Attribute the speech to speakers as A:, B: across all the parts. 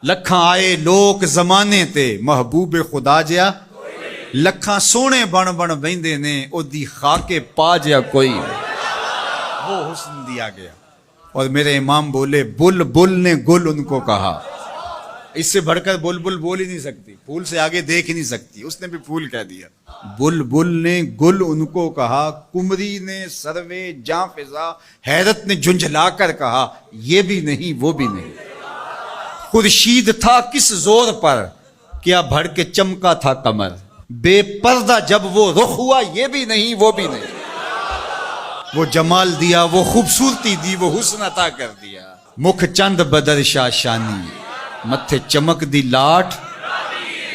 A: لکھاں آئے لوک زمانے تے محبوب خدا جیا لکھاں سونے بن بن ویندے نے او دی خاک پا جیا کوئی وہ حسن دیا گیا۔ اور میرے امام بولے بل بل نے گل ان کو کہا، اس سے بڑھ کر بل بل بول ہی نہیں سکتی، پھول سے آگے دیکھ ہی نہیں سکتی، اس نے بھی پھول کہہ دیا۔ بل بل نے گل ان کو کہا، کمری نے سروے جاں فضا حیرت نے جھنجھلا کر کہا یہ بھی نہیں وہ بھی نہیں۔ خورشید تھا کس زور پر کیا بھڑ کے چمکا تھا کمر، بے پردہ جب وہ رخ ہوا یہ بھی نہیں وہ بھی نہیں۔ وہ جمال دیا وہ خوبصورتی دی وہ حسن عطا کر دیا۔ مکھ چند بدر شاہ شانی متھے چمک دی لاٹ،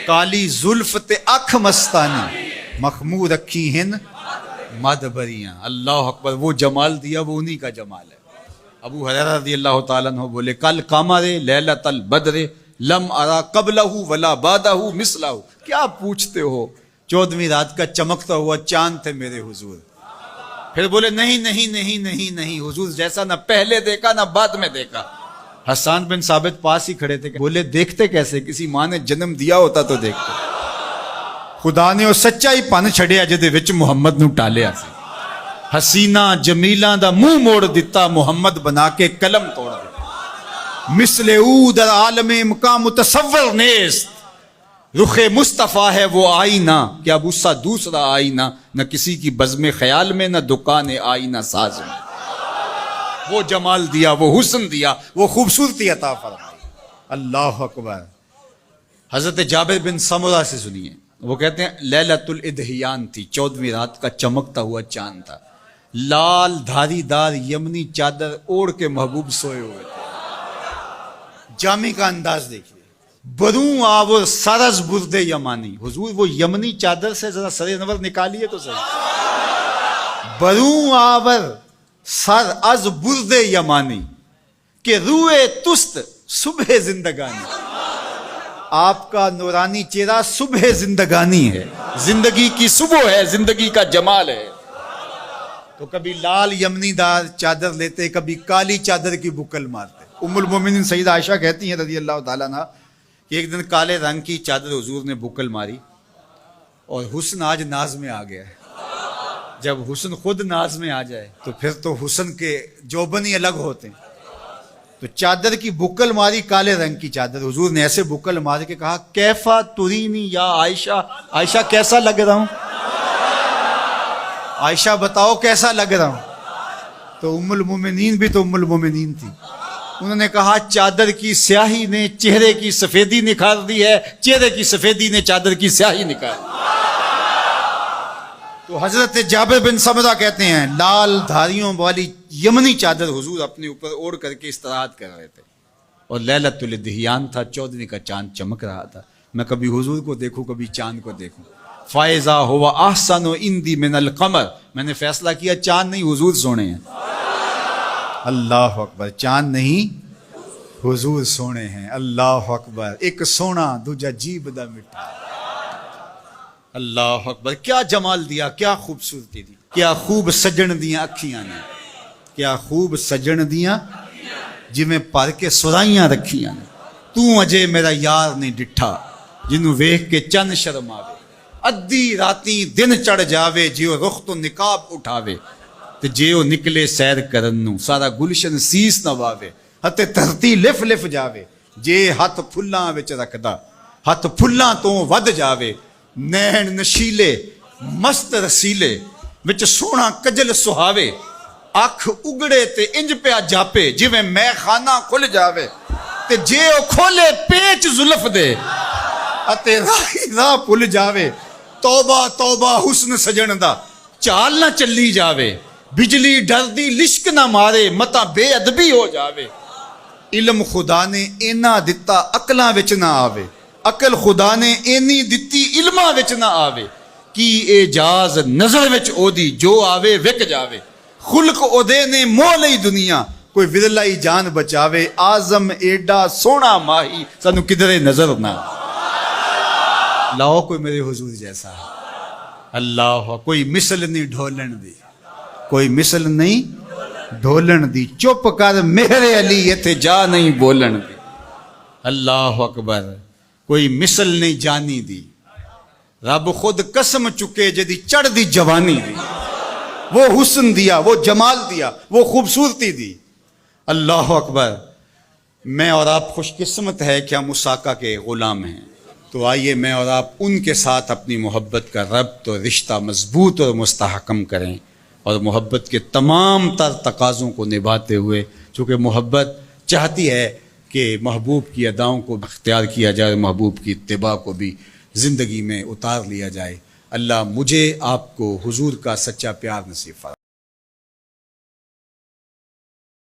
A: کالی زلف تے اکھ مستانی مخمور رکھی ہن مد بریاں۔ اللہ اکبر، وہ جمال دیا وہ انہی کا جمال ہے۔ ابو ہریرہ رضی اللہ تعالیٰ عنہ بولے کل قمر لیلۃ البدر لم ارا قبلہ ولا بعدہ مثلہ۔ کیا پوچھتے ہو، 14ویں رات کا چمکتا ہوا چاند تھے میرے حضور۔ پھر بولے نہیں نہیں نہیں نہیں نہیں، حضور جیسا نہ پہلے دیکھا نہ بعد میں دیکھا۔ حسان بن ثابت پاس ہی کھڑے تھے، بولے دیکھتے کیسے، کسی ماں نے جنم دیا ہوتا تو دیکھتے۔ خدا نے وہ سچائی پن چھڑیا جدے وچ محمد نو ٹالیا سی۔ حسینہ جمیلاں دا منہ موڑ دیتا محمد بنا کے قلم توڑ دیتا۔ مثل او در عالم مقام متصور نیست، رخ مصطفیٰ ہے وہ آئینہ، کیا غصہ دوسرا آئینہ، نہ کسی کی بزم خیال میں نہ دکان آئینہ ساز میں۔ وہ جمال دیا وہ حسن دیا وہ خوبصورتی عطا فرمائی۔ اللہ اکبر۔ حضرت جابر بن سمرہ سے سنیے، وہ کہتے ہیں لیلۃ الادحیان تھی، 14ویں رات کا چمکتا ہوا چاند تھا، لال دھاری دار یمنی چادر اوڑھ کے محبوب سوئے ہوئے تھے۔ جامع کا انداز دیکھیے، بروں آور سرز برد یمانی، حضور وہ یمنی چادر سے ذرا سر نور نکالیے تو صحیح۔ بروں آور سر از برد یمانی کہ روئے تست صبح زندگانی۔ آپ کا نورانی چہرہ صبح زندگانی ہے، زندگی کی صبح ہے، زندگی کا جمال ہے۔ تو کبھی لال یمنی دار چادر لیتے، کبھی کالی چادر کی بکل مارتے۔ ام المومنین سیدہ عائشہ کہتی ہیں رضی اللہ تعالیٰ عنہ کہ ایک دن کالے رنگ کی چادر حضور نے بکل ماری، اور حسن آج ناز میں آ گیا ہے۔ جب حسن خود ناز میں آ جائے تو پھر تو حسن کے جوبن ہی الگ ہوتے ہیں۔ تو چادر کی بکل ماری، کالے رنگ کی چادر، حضور نے ایسے بکل مار کے کہا کیفا ترینی یا عائشہ، عائشہ کیسا لگ رہا ہوں، عائشہ بتاؤ کیسا لگ رہا ہوں۔ تو ام المومنین بھی تو ام المومنین تھی، انہوں نے کہا چادر کی سیاہی نے چہرے کی سفیدی نکھار دی ہے، چہرے کی سفیدی نے چادر کی سیاہی نکال دی۔ تو حضرت جابر بن سمرہ کہتے ہیں لال دھاریوں والی یمنی چادر حضور اپنے اوپر اوڑھ کر کے استراحت کر رہے تھے، اور لیلۃ الادحیان تھا، 14ویں کا چاند چمک رہا تھا۔ میں کبھی حضور کو دیکھوں کبھی چاند کو دیکھوں۔ فائزہ ہوا احسن عندی من القمر، میں نے فیصلہ کیا چاند نہیں حضور سونے ہیں۔ اللہ اکبر، چاند نہیں حضور سونے ہیں۔ اللہ اکبر، ایک سونا دوجا جیب دا مٹھا۔ اللہ اکبر، کیا جمال دیا، کیا خوبصورتی دی، کیا خوب سجن دیاں اکھیاں نے، کیا خوب سجن دیاں جویں پر کے سرائیاں رکھیاں نے۔ تو اجے میرا یار نہیں ڈٹھا جنوں ویکھ کے چن شرم آوے، ادھی راتی دن چڑھ جاوے جیو رخ تو نقاب اٹھاوے، تے جیو نکلے سیر کرن نو سارا گلشن سیس نواوے، ہتے دھرتی لف لف جاوے، جے ہاتھ پھلاں وچ رکھدا ہاتھ پھلاں تو ود جاوے، نین نشیلے مست رسیلے وچ سونا کجل سہاوے، اکھ اگڑے تے انج پیا جاپے جویں میں خانہ کھل جاوے، تے جے او کھولے پیچ زلف دے اتے راہی راہ پھل جاوے، توبہ توبہ حسن سجن دا چال نہ چلی جاوے، بجلی ڈر دی لشک نہ مارے متا بے ادبی ہو جاوے، علم خدا نے اینا دتا عقلاں وچ نہ آوے، عقل خدا نے اینی دتی علماں وچ نہ آوے، کی اعجاز نظر وچ او دی جو آوے وک جاوے، خلق او دے نے مو لئی دنیا کوئی ورلائی جان بچاوے، آزم ایڈا سونا ماہی سانو کدھرے نظر نہ لاؤ کوئی میرے حضور جیسا ہے۔ اللہ، کوئی مثل نہیں ڈھولن دی، کوئی مثل نہیں، ڈھولن دی چپ کر میرے علی ایتھے جا نہیں بولن دی۔ اللہ اکبر کوئی مثل نہیں جانی دی رب خود قسم چکے جدی چڑھ دی جوانی دی وہ حسن دیا وہ جمال دیا وہ خوبصورتی دی اللہ اکبر میں اور آپ خوش قسمت ہے کہ ہم اس آقا کے غلام ہیں تو آئیے میں اور آپ ان کے ساتھ اپنی محبت کا ربط اور رشتہ مضبوط اور مستحکم کریں اور محبت کے تمام تر تقاضوں کو نبھاتے ہوئے چونکہ محبت چاہتی ہے کہ محبوب کی اداؤں کو اختیار کیا جائے محبوب کی اتباع کو بھی زندگی میں اتار لیا جائے اللہ مجھے آپ کو حضور کا سچا پیار نصیب فرمائے